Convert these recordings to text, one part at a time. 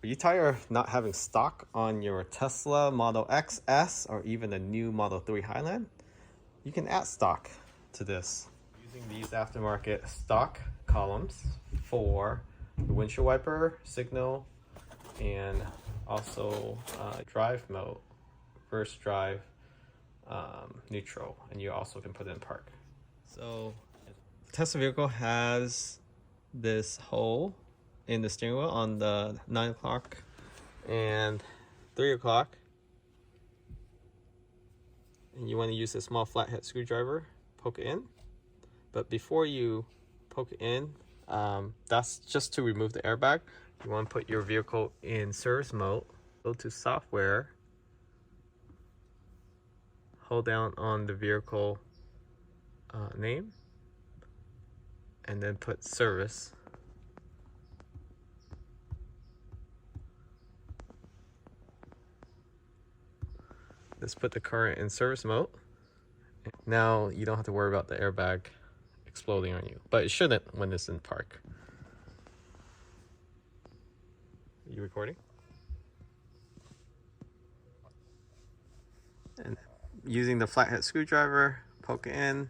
Are you tired of not having stock on your Tesla Model X, S, or even the new Model 3 Highland? You can add stock to this using these aftermarket stock columns for the windshield wiper, signal, and also drive mode, reverse drive, neutral, and you also can put it in park. So the Tesla vehicle has this hole in the steering wheel on the 9 o'clock and 3 o'clock, and you want to use a small flathead screwdriver, poke it in. But before you poke it in, that's just to remove the airbag. You want to put your vehicle in service mode, go to software, hold down on the vehicle name, and then put service. Let's put the current in service mode. Now you don't have to worry about the airbag exploding on you, but it shouldn't when it's in park. Are you recording? And using the flathead screwdriver, poke it in.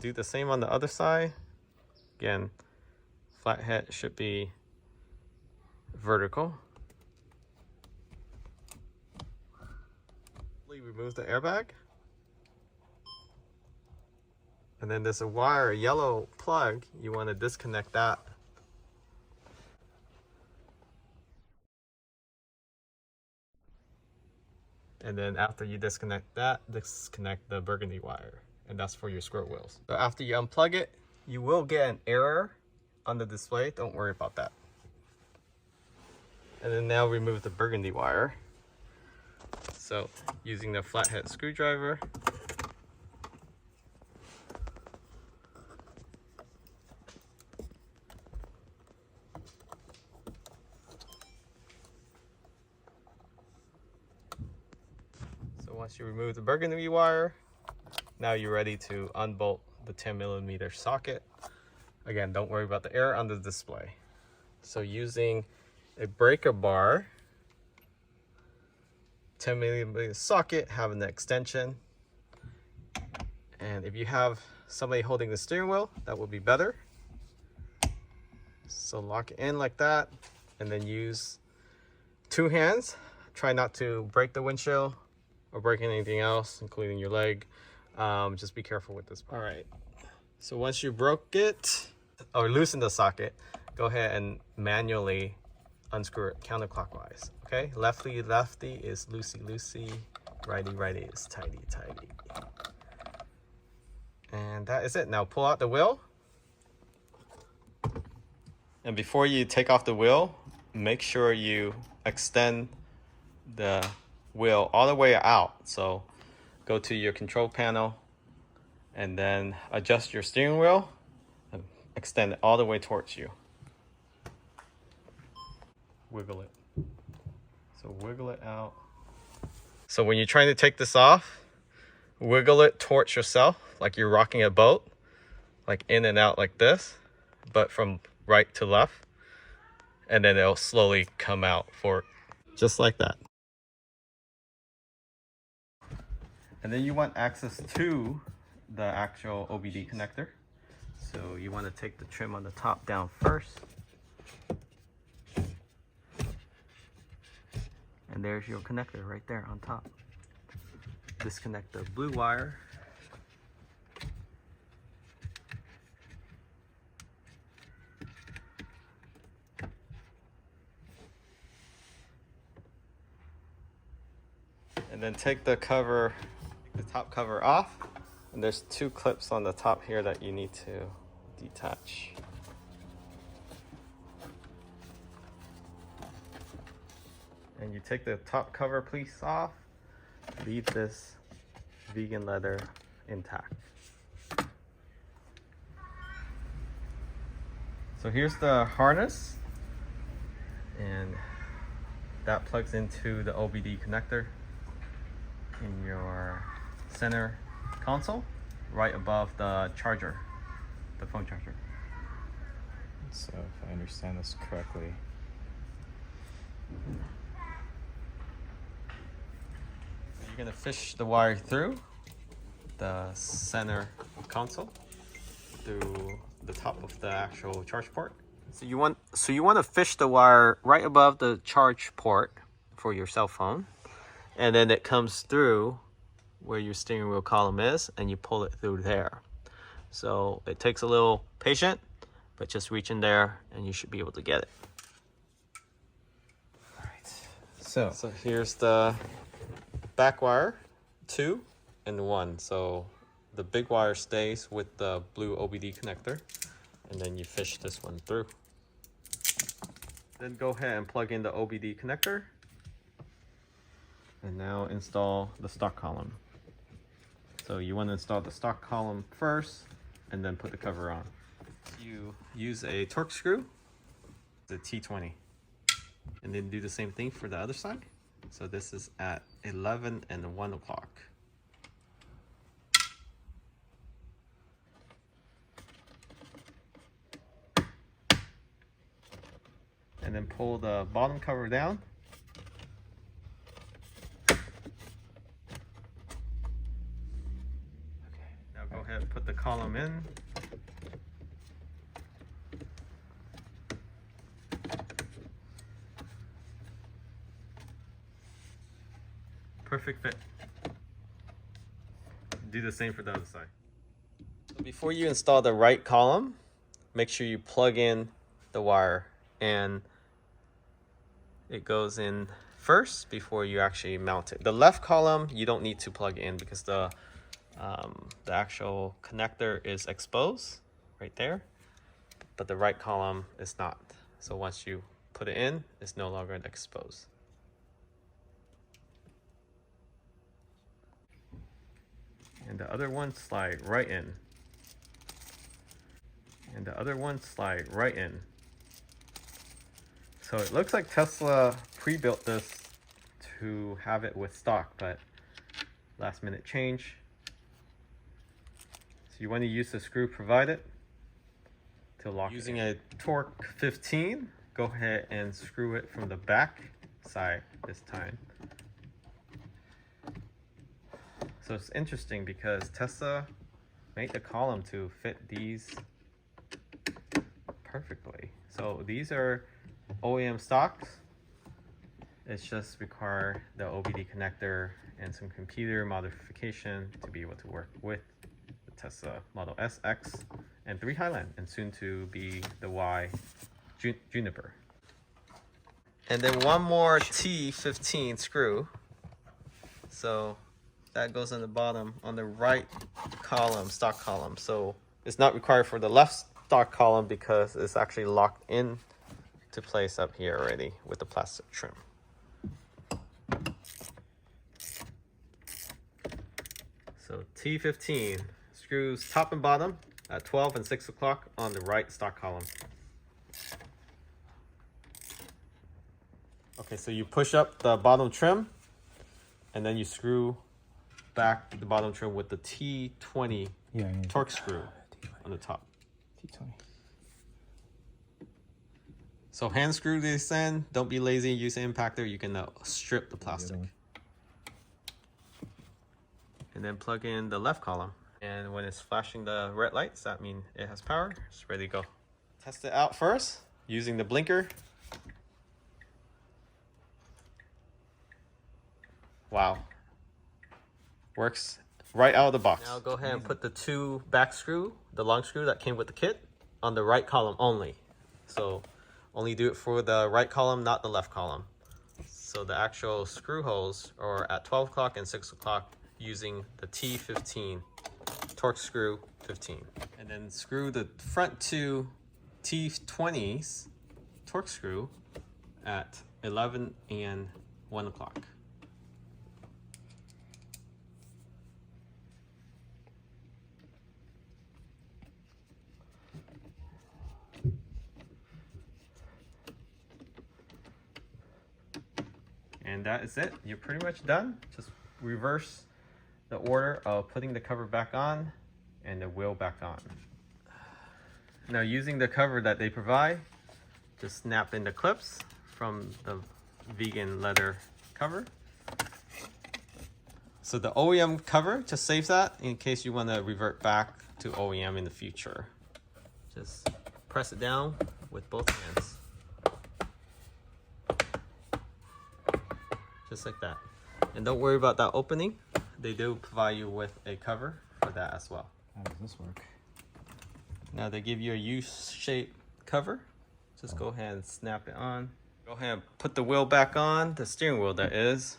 Do the same on the other side. Again, flathead should be vertical. Remove the airbag. And then there's a wire, a yellow plug. You want to disconnect that. And then after you disconnect that, disconnect the burgundy wire. And that's for your squirt wheels. So after you unplug it, you will get an error on the display. Don't worry about that. And then now remove the burgundy wire. So using the flathead screwdriver, so once you remove the burgundy wire, now you're ready to unbolt the 10mm socket. Again, don't worry about the error on the display. So using a breaker bar, 10mm socket, having an extension, and if you have somebody holding the steering wheel, that would be better. So lock it in like that, and then use 2 hands. Try not to break the windshield or break anything else, including your leg. Just be careful with this. All right, so once you broke it or loosen the socket, go ahead and manually unscrew it counterclockwise. Okay, lefty is loosey, righty is tighty. And that is it. Now pull out the wheel. And before you take off the wheel, make sure you extend the wheel all the way out. So go to your control panel and then adjust your steering wheel and extend it all the way towards you. Wiggle it. So wiggle it out. So when you're trying to take this off, wiggle it towards yourself like you're rocking a boat, like in and out like this, but from right to left, and then it'll slowly come out for just like that. And then you want access to the actual OBD connector. So you want to take the trim on the top down first. And there's your connector right there on top. Disconnect the blue wire. And then take the cover, the top cover off. And there's 2 clips on the top here that you need to detach. And you take the top cover piece off, leave this vegan leather intact. So here's the harness, and that plugs into the OBD connector in your center console, right above the charger the phone charger. So if I understand this correctly, so you're gonna fish the wire through the center console through the top of the actual charge port. So you want to fish the wire right above the charge port for your cell phone, and then it comes through where your steering wheel column is, and you pull it through there. So it takes a little patience, but just reach in there and you should be able to get it. all right. So So here's the back wire, 2 and 1. So the big wire stays with the blue OBD connector, and then you fish this one through. Then go ahead and plug in the OBD connector, and now install the stock column. So you want to install the stock column first, and then put the cover on. You use a Torx screw, the T20, and then do the same thing for the other side. So this is at 11 and 1 o'clock. And then pull the bottom cover down. Now go ahead and put the column in. Perfect fit. Do the same for the other side. So before you install the right column, make sure you plug in the wire, and it goes in first before you actually mount it. The left column you don't need to plug in because the actual connector is exposed right there, but the right column is not. So once you put it in, it's no longer exposed. And the other one slide right in. And the other one slide right in. So it looks like Tesla pre-built this to have it with stock, but last minute change. So you want to use the screw provided to lock using it. A Torque 15, go ahead and screw it from the back side this time. So it's interesting because Tesla made the column to fit these perfectly. So these are OEM stocks. It's just require the OBD connector and some computer modification to be able to work with the Tesla Model S, X, and 3 Highland, and soon to be the Y Juniper. And then one more T15 screw. So that goes on the bottom on the right column, stock column. So it's not required for the left stock column because it's actually locked in to place up here already with the plastic trim. So T15 screws top and bottom at 12 and 6 o'clock on the right stock column. Okay, so you push up the bottom trim, and then you screw back the bottom trim with the T20 Torque screw on the top. T20. So hand screw this in. Don't be lazy. Use an impactor. You can strip the plastic. And then plug in the left column. And when it's flashing the red lights, that means it has power. It's ready to go. Test it out first using the blinker. Wow. Works right out of the box. Now go ahead and put the 2 back screw, the long screw that came with the kit, on the right column only. So only do it for the right column, not the left column. So the actual screw holes are at 12 o'clock and 6 o'clock using the T15 Torque screw 15. And then screw the front 2 T20s Torque screw at 11 and 1 o'clock. And that is it. You're pretty much done. Just reverse the order of putting the cover back on and the wheel back on. Now using the cover that they provide, just snap in the clips from the vegan leather cover. So the OEM cover just saves that in case you want to revert back to OEM in the future. Just press it down with both hands. Just like that. And don't worry about that opening. They do provide you with a cover for that as well. How does this work? Now they give you a U-shaped cover. Just go ahead and snap it on. Go ahead and put the wheel back on, the steering wheel that is.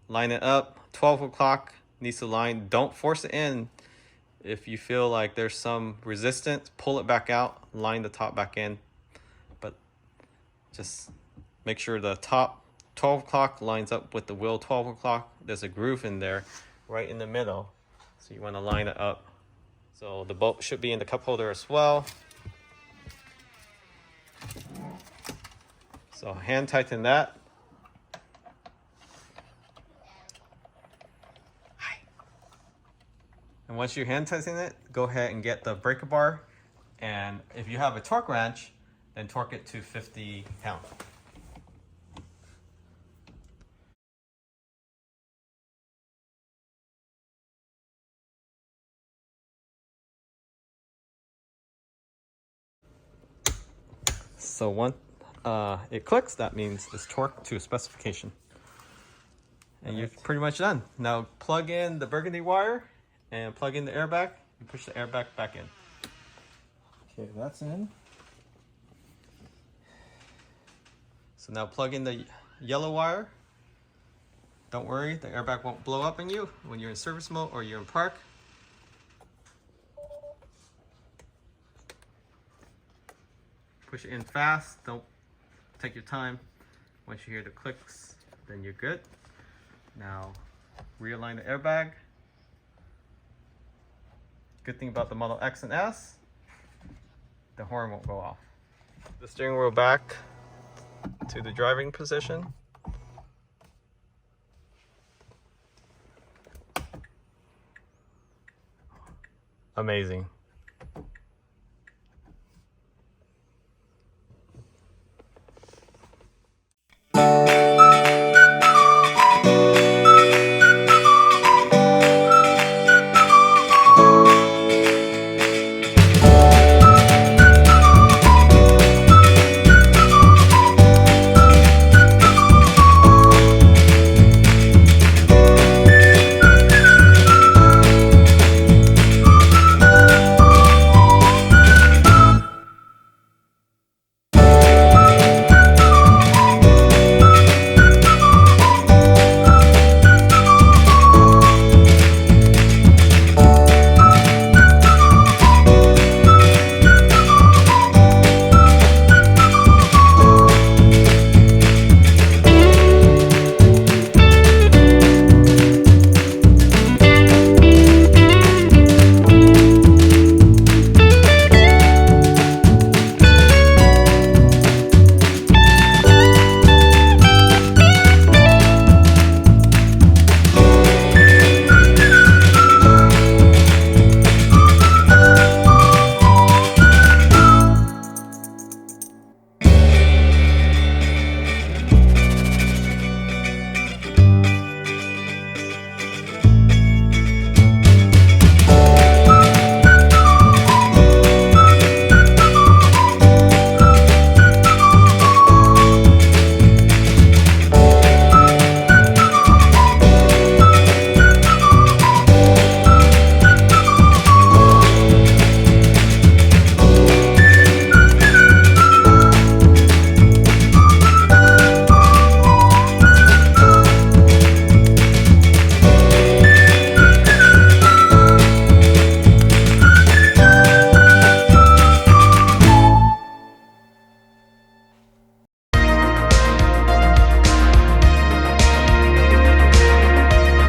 Line it up. 12 o'clock needs to line. Don't force it in. If you feel like there's some resistance, pull it back out, line the top back in. But just make sure the top 12 o'clock lines up with the wheel 12 o'clock. There's a groove in there right in the middle. So you want to line it up. So the bolt should be in the cup holder as well. So hand tighten that. And once you hand tighten it, go ahead and get the breaker bar. And if you have a torque wrench, then torque it to 50 pounds. So once it clicks, that means it's torqued to a specification. And you're pretty much done. Now plug in the burgundy wire and plug in the airbag and push the airbag back in. Okay, that's in. So now plug in the yellow wire. Don't worry, the airbag won't blow up on you when you're in service mode or you're in park. Push it in fast, don't take your time. Once you hear the clicks, then you're good. Now realign the airbag. Good thing about the Model X and S, the horn won't go off. The steering wheel back to the driving position. Amazing.